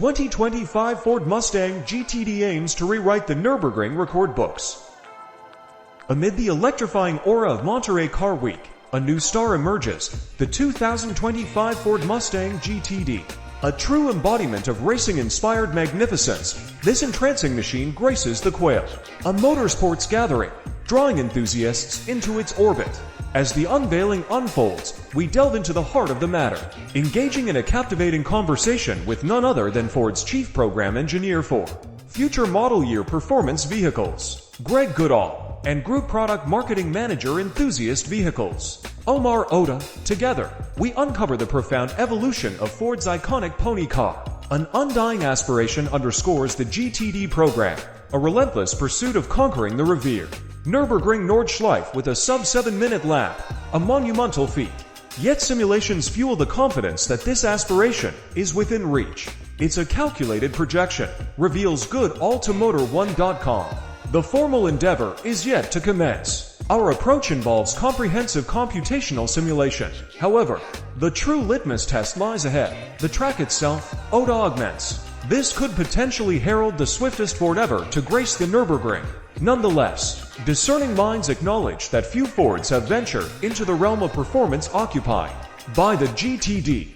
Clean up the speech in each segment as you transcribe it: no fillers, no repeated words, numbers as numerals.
2025 Ford Mustang GTD aims to rewrite the Nurburgring record books. Amid the electrifying aura of Monterey Car Week, a new star emerges, the 2025 Ford Mustang GTD. A true embodiment of racing-inspired magnificence, this entrancing machine graces the Quail, a motorsports gathering, drawing enthusiasts into its orbit. As the unveiling unfolds, we delve into the heart of the matter, engaging in a captivating conversation with none other than Ford's chief program engineer for future model year performance vehicles, Greg Goodall, and Group Product Marketing Manager Enthusiast Vehicles, Omar Oda. Together, we uncover the profound evolution of Ford's iconic pony car. An undying aspiration underscores the GTD program, a relentless pursuit of conquering the revered Nurburgring Nordschleife with a sub-7-minute lap, a monumental feat. Yet simulations fuel the confidence that this aspiration is within reach. It's a calculated projection, reveals GoodAutomotive1.com. The formal endeavor is yet to commence. Our approach involves comprehensive computational simulation. However, the true litmus test lies ahead. The track itself, Oda augments. This could potentially herald the swiftest Ford ever to grace the Nürburgring. Nonetheless, discerning minds acknowledge that few Fords have ventured into the realm of performance occupied by the GTD.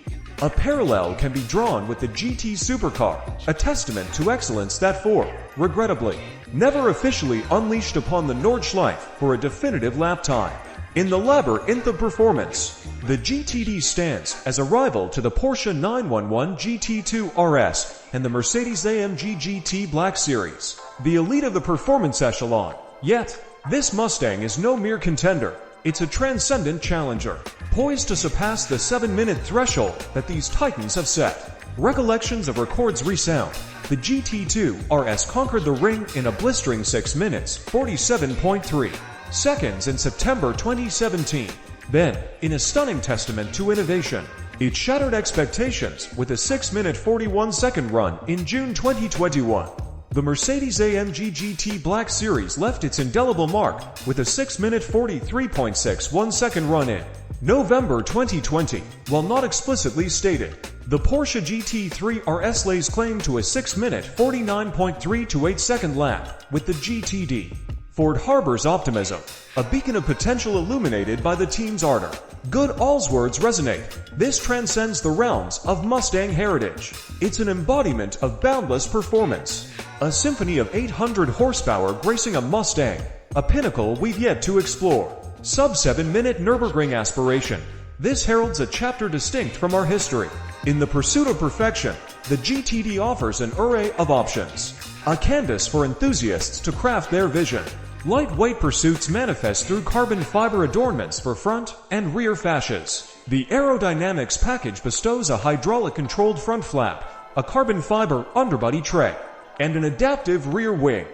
A parallel can be drawn with the GT supercar, a testament to excellence that Ford, regrettably, never officially unleashed upon the Nordschleife for a definitive lap time. In the labyrinth of performance, the GTD stands as a rival to the Porsche 911 GT2 RS and the Mercedes-AMG GT Black Series, the elite of the performance echelon. Yet, this Mustang is no mere contender. It's a transcendent challenger, poised to surpass the 7-minute threshold that these titans have set. Recollections of records resound. The GT2 RS conquered the ring in a blistering 6 minutes, 47.3 seconds in September 2017. Then, in a stunning testament to innovation, it shattered expectations with a 6-minute 41-second run in June 2021. The Mercedes-AMG GT Black Series left its indelible mark with a 6-minute 43.61 second run in November 2020. While not explicitly stated, the Porsche GT3 RS lays claim to a 6-minute 49.328 second lap with the GTD. Ford harbors optimism, a beacon of potential illuminated by the team's ardor. Goodall's words resonate. This transcends the realms of Mustang heritage. It's an embodiment of boundless performance. A symphony of 800 horsepower gracing a Mustang, a pinnacle we've yet to explore. Sub-7-minute Nürburgring aspiration. This heralds a chapter distinct from our history. In the pursuit of perfection, the GTD offers an array of options. A canvas for enthusiasts to craft their vision. Lightweight pursuits manifest through carbon fiber adornments for front and rear fascias. The aerodynamics package bestows a hydraulic-controlled front flap, a carbon fiber underbody tray, and an adaptive rear wing.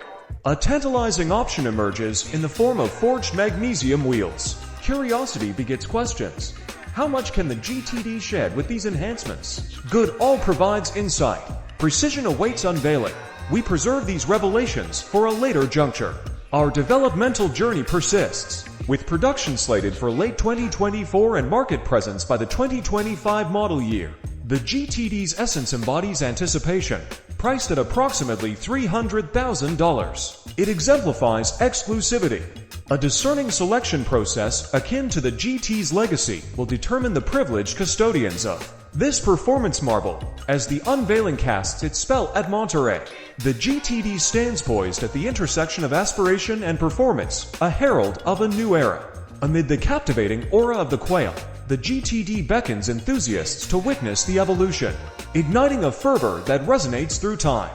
A tantalizing option emerges in the form of forged magnesium wheels. Curiosity begets questions. How much can the GTD shed with these enhancements? Goodall provides insight. Precision awaits unveiling. We preserve these revelations for a later juncture. Our developmental journey persists, with production slated for late 2024 and market presence by the 2025 model year. The GTD's essence embodies anticipation, priced at approximately $300,000. It exemplifies exclusivity. A discerning selection process akin to the GT's legacy will determine the privileged custodians of this performance marvel. As the unveiling casts its spell at Monterey, the GTD stands poised at the intersection of aspiration and performance, a herald of a new era. Amid the captivating aura of the Quail, the GTD beckons enthusiasts to witness the evolution, igniting a fervor that resonates through time.